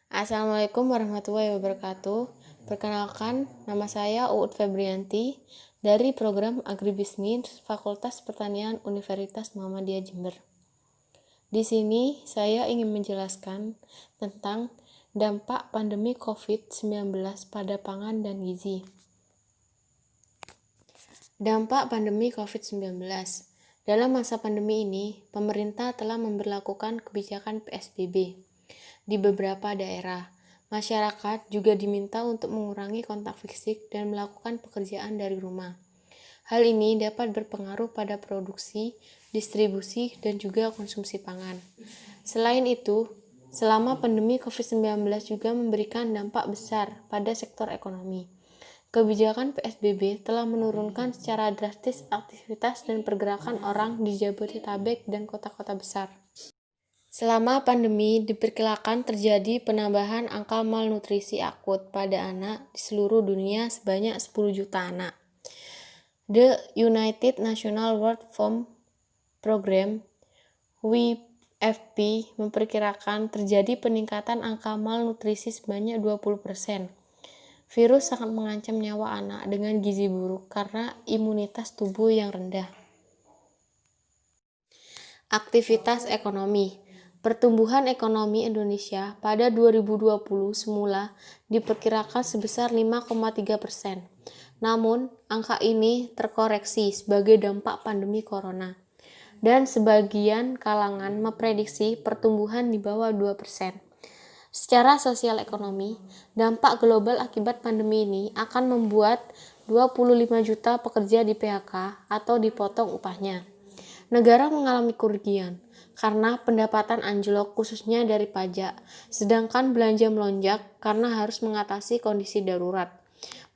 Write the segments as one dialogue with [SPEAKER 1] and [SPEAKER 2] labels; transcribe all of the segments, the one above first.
[SPEAKER 1] Assalamualaikum warahmatullahi wabarakatuh. Perkenalkan, nama saya Uut Febrianti dari program Agribisnis Fakultas Pertanian Universitas Muhammadiyah Jember. Di sini saya ingin menjelaskan tentang dampak pandemi COVID-19 pada pangan dan gizi. Dampak pandemi COVID-19. Dalam masa pandemi ini, pemerintah telah memberlakukan kebijakan PSBB di beberapa daerah. Masyarakat juga diminta untuk mengurangi kontak fisik dan melakukan pekerjaan dari rumah. Hal ini dapat berpengaruh pada produksi, distribusi, dan juga konsumsi pangan. Selain itu, selama pandemi COVID-19 juga memberikan dampak besar pada sektor ekonomi. Kebijakan PSBB telah menurunkan secara drastis aktivitas dan pergerakan orang di Jabodetabek dan kota-kota besar. Selama pandemi, diperkirakan terjadi penambahan angka malnutrisi akut pada anak di seluruh dunia sebanyak 10 juta anak. The United National World Food Program (WFP) memperkirakan terjadi peningkatan angka malnutrisi sebanyak 20%. Virus sangat mengancam nyawa anak dengan gizi buruk karena imunitas tubuh yang rendah. Aktivitas ekonomi. Pertumbuhan ekonomi Indonesia pada 2020 semula diperkirakan sebesar 5,3%. Namun, angka ini terkoreksi sebagai dampak pandemi corona. Dan sebagian kalangan memprediksi pertumbuhan di bawah 2%. Secara sosial ekonomi, dampak global akibat pandemi ini akan membuat 25 juta pekerja di PHK atau dipotong upahnya. Negara mengalami kerugian karena pendapatan anjlok khususnya dari pajak, sedangkan belanja melonjak karena harus mengatasi kondisi darurat,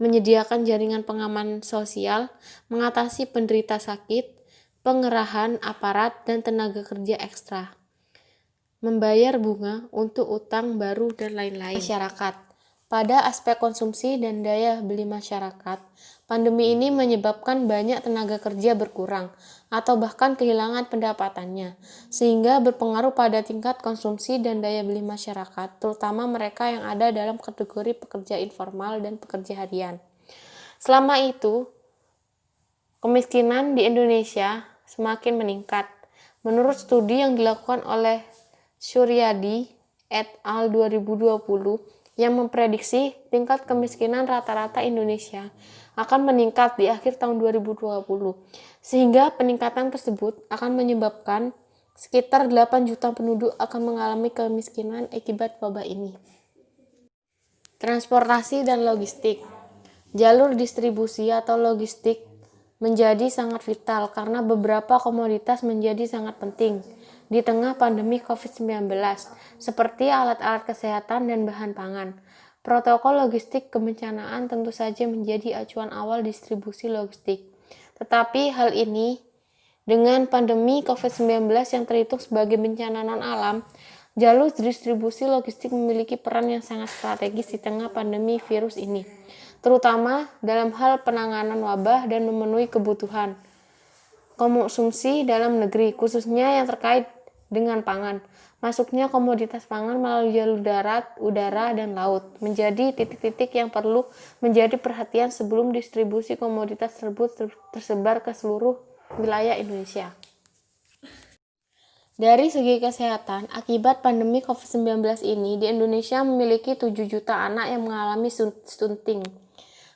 [SPEAKER 1] menyediakan jaringan pengaman sosial, mengatasi penderita sakit, pengerahan aparat dan tenaga kerja ekstra, membayar bunga untuk utang baru dan lain-lain. Masyarakat. Pada aspek konsumsi dan daya beli masyarakat, pandemi ini menyebabkan banyak tenaga kerja berkurang atau bahkan kehilangan pendapatannya, sehingga berpengaruh pada tingkat konsumsi dan daya beli masyarakat, terutama mereka yang ada dalam kategori pekerja informal dan pekerja harian. Selama itu, kemiskinan di Indonesia semakin meningkat. Menurut studi yang dilakukan oleh Suryadi et al. 2020 yang memprediksi tingkat kemiskinan rata-rata Indonesia akan meningkat di akhir tahun 2020, sehingga peningkatan tersebut akan menyebabkan sekitar 8 juta penduduk akan mengalami kemiskinan akibat wabah ini. Transportasi dan logistik. Jalur distribusi atau logistik menjadi sangat vital karena beberapa komoditas menjadi sangat penting di tengah pandemi COVID-19, seperti alat-alat kesehatan dan bahan pangan. Protokol logistik kebencanaan tentu saja menjadi acuan awal distribusi logistik. Tetapi hal ini dengan pandemi COVID-19 yang terhitung sebagai bencana non-alam, jalur distribusi logistik memiliki peran yang sangat strategis di tengah pandemi virus ini, terutama dalam hal penanganan wabah dan memenuhi kebutuhan konsumsi dalam negeri, khususnya yang terkait dengan pangan. Masuknya komoditas pangan melalui jalur darat, udara, dan laut menjadi titik-titik yang perlu menjadi perhatian sebelum distribusi komoditas tersebut tersebar ke seluruh wilayah Indonesia. Dari segi kesehatan, akibat pandemi COVID-19 ini, di Indonesia memiliki 7 juta anak yang mengalami stunting.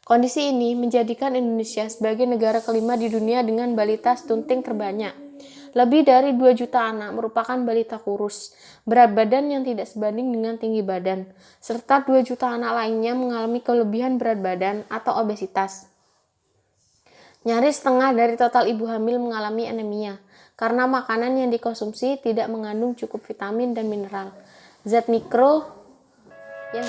[SPEAKER 1] Kondisi ini menjadikan Indonesia sebagai negara kelima di dunia dengan balita stunting terbanyak. Lebih dari 2 juta anak merupakan balita kurus, berat badan yang tidak sebanding dengan tinggi badan, serta 2 juta anak lainnya mengalami kelebihan berat badan atau obesitas. Nyaris setengah dari total ibu hamil mengalami anemia, karena makanan yang dikonsumsi tidak mengandung cukup vitamin dan mineral, zat mikro yang